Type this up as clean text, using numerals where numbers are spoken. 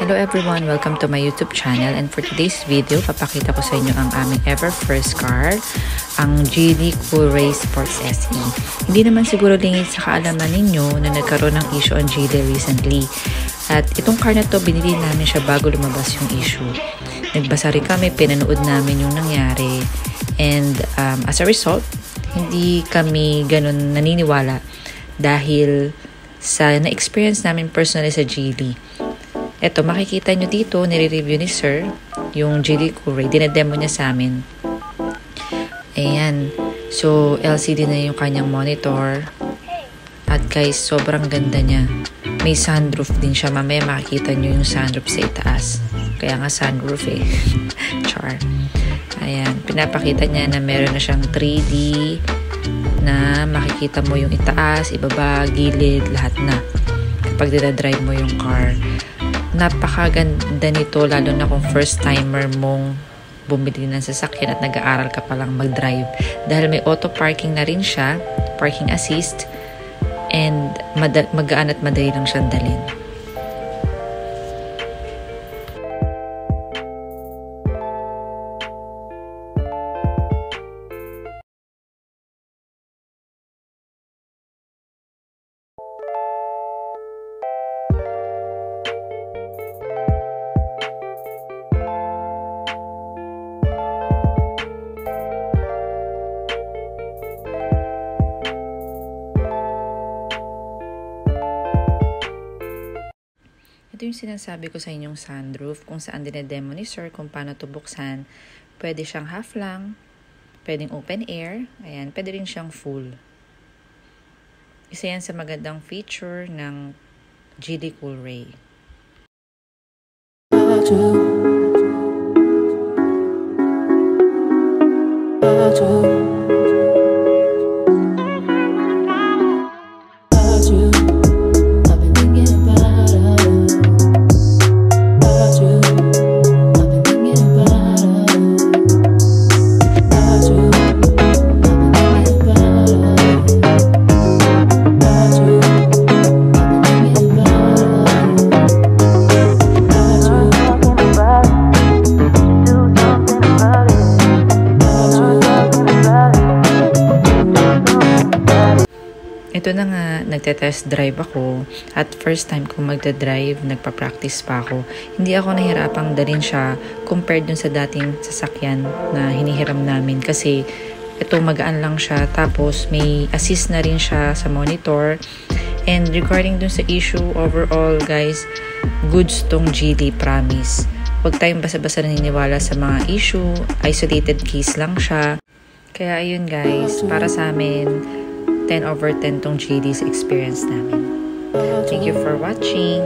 Hello everyone! Welcome to my YouTube channel, and for today's video, papakita ko sa inyo ang aming ever first car, ang Geely Coolray Sports SE. Hindi naman siguro lingid sa kaalaman ninyo na nagkaroon ng issue ang Geely recently. At itong car na to, binili namin siya bago lumabas yung issue. Nagbasa rin kami, pinanood namin yung nangyari. And as a result, hindi kami ganun naniniwala dahil sa na-experience namin personally sa Geely. Eto, makikita nyo dito, nire-review ni Sir yung Geely Coolray. Dinedemo niya sa amin. Ayan. So, LCD na yung kanyang monitor. At guys, sobrang ganda niya. May sunroof din siya. Mamaya makikita nyo yung sunroof sa itaas. Kaya nga sunroof eh. Char. Ayan. Pinapakita niya na meron na siyang 3D na makikita mo yung itaas, ibaba, gilid, lahat na. Kapag dinadrive mo yung car. Napakaganda nito, lalo na kung first timer mong bumili ng sasakyan at nag-aaral ka palang mag-drive. Dahil may auto parking na rin siya, parking assist, and magaan at madali lang siyang dalhin. Ito yung sinasabi ko sa inyong sunroof, kung saan dinedemo ni Sir kung paano ito buksan. Pwede siyang half lang, pwedeng open air, ayan, pwede rin siyang full. Isa yan sa magandang feature ng Geely Coolray. Ito na nga, nagte-test drive ako at first time kong magda-drive, nagpa-practice pa ako. Hindi ako nahirapang dalhin siya compared dun sa dating sasakyan na hinihiram namin kasi ito magaan lang siya, tapos may assist na rin siya sa monitor. And regarding dun sa issue, overall guys, goods tong Geely, promise. Huwag tayong basa-basa naniniwala sa mga issue, isolated case lang siya. Kaya ayun guys, para sa amin, 10/10 tong Geely's experience namin. Thank you for watching.